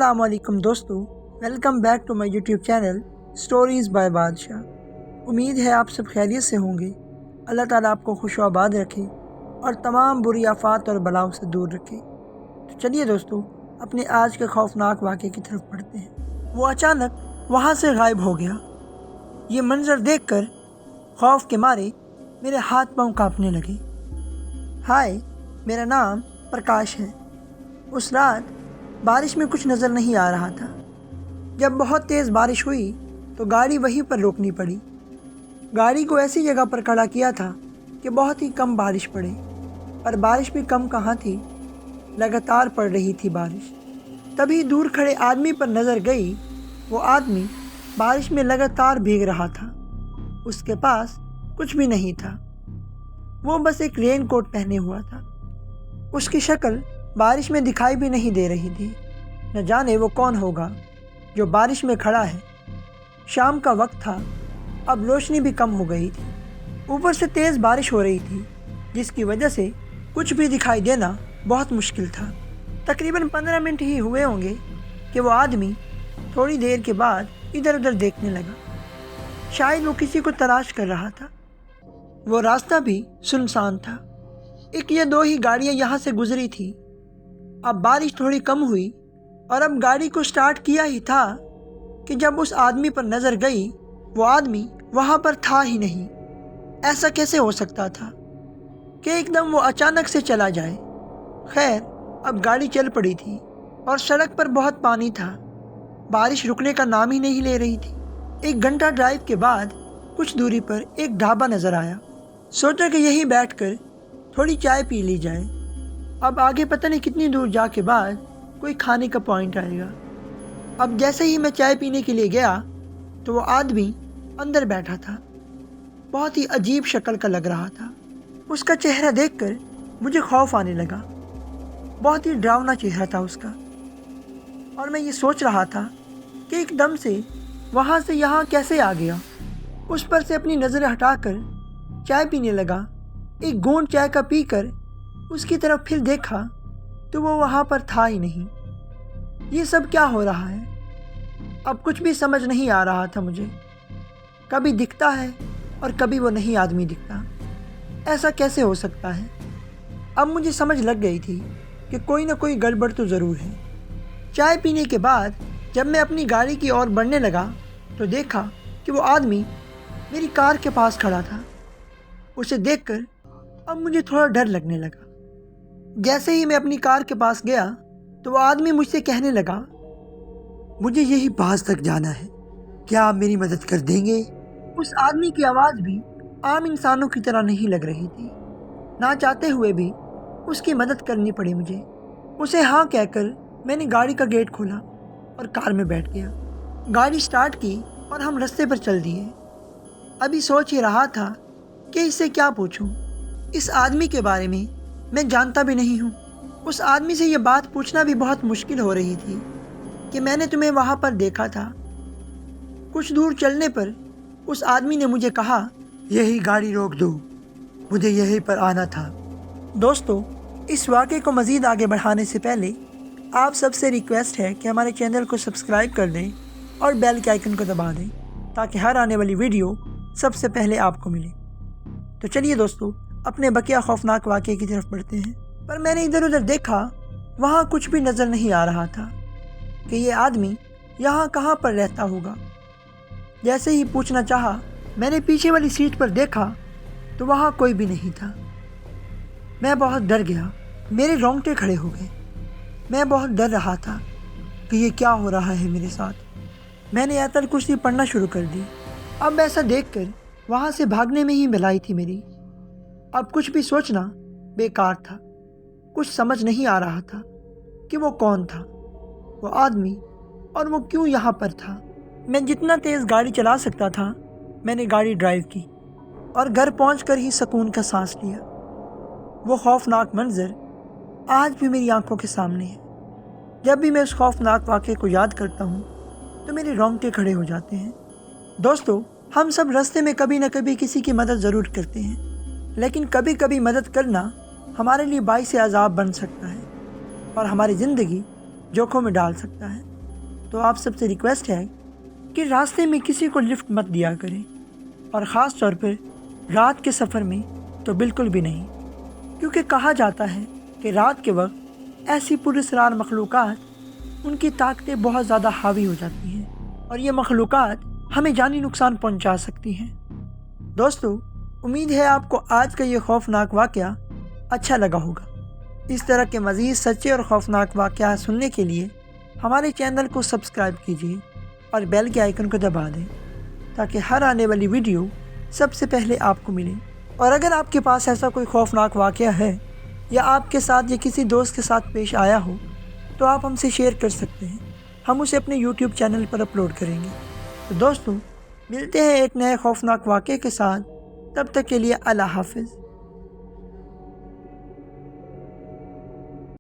अस्सलाम वालेकुम दोस्तों, welcome back to my YouTube channel stories by Badshah. उम्मीद है आप सब खैरियत से होंगे। अल्लाह ताला आपको खुश आबाद रखे और तमाम बुरी आफात और बलाओं से दूर रखे। तो चलिए दोस्तों, अपने आज के खौफनाक वाक़े की तरफ बढ़ते हैं। वो अचानक वहाँ से गायब हो गया। ये मंजर देखकर खौफ के मारे मेरे हाथ पांव कांपने लगे। हाय, मेरा नाम प्रकाश है। उस रात बारिश में कुछ नज़र नहीं आ रहा था। जब बहुत तेज़ बारिश हुई तो गाड़ी वहीं पर रोकनी पड़ी। गाड़ी को ऐसी जगह पर खड़ा किया था कि बहुत ही कम बारिश पड़े, पर बारिश भी कम कहाँ थी, लगातार पड़ रही थी बारिश। तभी दूर खड़े आदमी पर नज़र गई। वो आदमी बारिश में लगातार भीग रहा था। उसके पास कुछ भी नहीं था, वो बस एक रेन कोट पहने हुआ था। उसकी शक्ल बारिश में दिखाई भी नहीं दे रही थी। न जाने वो कौन होगा जो बारिश में खड़ा है। शाम का वक्त था, अब रोशनी भी कम हो गई थी। ऊपर से तेज़ बारिश हो रही थी, जिसकी वजह से कुछ भी दिखाई देना बहुत मुश्किल था। तकरीबन 15 मिनट ही हुए होंगे कि वो आदमी थोड़ी देर के बाद इधर उधर देखने लगा। शायद वो किसी को तलाश कर रहा था। वो रास्ता भी सुनसान था। एक या दो ही गाड़ियाँ यहाँ से गुजरी थी। अब बारिश थोड़ी कम हुई और अब गाड़ी को स्टार्ट किया ही था कि जब उस आदमी पर नज़र गई, वो आदमी वहाँ पर था ही नहीं। ऐसा कैसे हो सकता था कि एकदम वो अचानक से चला जाए। खैर, अब गाड़ी चल पड़ी थी और सड़क पर बहुत पानी था। बारिश रुकने का नाम ही नहीं ले रही थी। 1 घंटा ड्राइव के बाद कुछ दूरी पर एक ढाबा नज़र आया। सोचा कि यहीं बैठकर थोड़ी चाय पी ली जाए। अब आगे पता नहीं कितनी दूर जाके बाद कोई खाने का पॉइंट आएगा। अब जैसे ही मैं चाय पीने के लिए गया तो वो आदमी अंदर बैठा था। बहुत ही अजीब शक्ल का लग रहा था। उसका चेहरा देखकर मुझे खौफ आने लगा। बहुत ही डरावना चेहरा था उसका। और मैं ये सोच रहा था कि एकदम से वहाँ से यहाँ कैसे आ गया। उस पर से अपनी नज़रें हटाकर चाय पीने लगा। एक घूंट चाय का पीकर उसकी तरफ फिर देखा तो वो वहाँ पर था ही नहीं। ये सब क्या हो रहा है? अब कुछ भी समझ नहीं आ रहा था मुझे। कभी दिखता है और कभी वो नहीं आदमी दिखता। ऐसा कैसे हो सकता है? अब मुझे समझ लग गई थी कि कोई ना कोई गड़बड़ तो ज़रूर है। चाय पीने के बाद जब मैं अपनी गाड़ी की ओर बढ़ने लगा तो देखा कि वो आदमी मेरी कार के पास खड़ा था। उसे देखकर अब मुझे थोड़ा डर लगने लगा। जैसे ही मैं अपनी कार के पास गया तो वो आदमी मुझसे कहने लगा, मुझे यही पास तक जाना है, क्या आप मेरी मदद कर देंगे? उस आदमी की आवाज़ भी आम इंसानों की तरह नहीं लग रही थी। ना चाहते हुए भी उसकी मदद करनी पड़ी मुझे। उसे हाँ कहकर मैंने गाड़ी का गेट खोला और कार में बैठ गया। गाड़ी स्टार्ट की और हम रास्ते पर चल दिए। अभी सोच ही रहा था कि इससे क्या पूछूं। इस आदमी के बारे में मैं जानता भी नहीं हूँ। उस आदमी से ये बात पूछना भी बहुत मुश्किल हो रही थी कि मैंने तुम्हें वहाँ पर देखा था। कुछ दूर चलने पर उस आदमी ने मुझे कहा, यही गाड़ी रोक दो, मुझे यहीं पर आना था। दोस्तों, इस वाक़े को मज़ीद आगे बढ़ाने से पहले आप सबसे रिक्वेस्ट है कि हमारे चैनल को सब्सक्राइब कर दें और बेल के आइकन को दबा दें ताकि हर आने वाली वीडियो सबसे पहले आपको मिले। तो चलिए दोस्तों, अपने बकिया खौफनाक वाक़े की तरफ बढ़ते हैं। पर मैंने इधर उधर देखा, वहाँ कुछ भी नज़र नहीं आ रहा था कि ये आदमी यहाँ कहाँ पर रहता होगा। जैसे ही पूछना चाहा, मैंने पीछे वाली सीट पर देखा तो वहाँ कोई भी नहीं था। मैं बहुत डर गया, मेरे रोंगटे खड़े हो गए। मैं बहुत डर रहा था कि ये क्या हो रहा है मेरे साथ। मैंने आयतल कुर्सी पढ़ना शुरू कर दी। अब ऐसा देखकर वहाँ से भागने में ही भलाई थी मेरी। अब कुछ भी सोचना बेकार था। कुछ समझ नहीं आ रहा था कि वो कौन था, वो आदमी, और वो क्यों यहाँ पर था। मैं जितना तेज़ गाड़ी चला सकता था मैंने गाड़ी ड्राइव की और घर पहुंचकर ही सुकून का सांस लिया। वो खौफनाक मंजर आज भी मेरी आंखों के सामने है। जब भी मैं उस खौफनाक वाक़े को याद करता हूँ तो मेरे रोंगटे खड़े हो जाते हैं। दोस्तों, हम सब रास्ते में कभी न कभी किसी की मदद ज़रूर करते हैं, लेकिन कभी कभी मदद करना हमारे लिए बाइस अज़ाब बन सकता है और हमारी ज़िंदगी जोखों में डाल सकता है। तो आप सबसे रिक्वेस्ट है کہ راستے میں کسی کو لفٹ مت دیا کریں، اور خاص طور پر رات کے سفر میں تو بالکل بھی نہیں، کیونکہ کہا جاتا ہے کہ رات کے وقت ایسی پراسرار مخلوقات، ان کی طاقتیں بہت زیادہ حاوی ہو جاتی ہیں، اور یہ مخلوقات ہمیں جانی نقصان پہنچا سکتی ہیں۔ دوستو، امید ہے آپ کو آج کا یہ خوفناک واقعہ اچھا لگا ہوگا۔ اس طرح کے مزید سچے اور خوفناک واقعات سننے کے لیے ہمارے چینل کو سبسکرائب کیجیے اور بیل کے آئیکن کو دبا دیں، تاکہ ہر آنے والی ویڈیو سب سے پہلے آپ کو ملے۔ اور اگر آپ کے پاس ایسا کوئی خوفناک واقعہ ہے یا آپ کے ساتھ یا کسی دوست کے ساتھ پیش آیا ہو تو آپ ہم سے شیئر کر سکتے ہیں، ہم اسے اپنے یوٹیوب چینل پر اپلوڈ کریں گے۔ تو دوستو، ملتے ہیں ایک نئے خوفناک واقعے کے ساتھ، تب تک کے لیے اللہ حافظ۔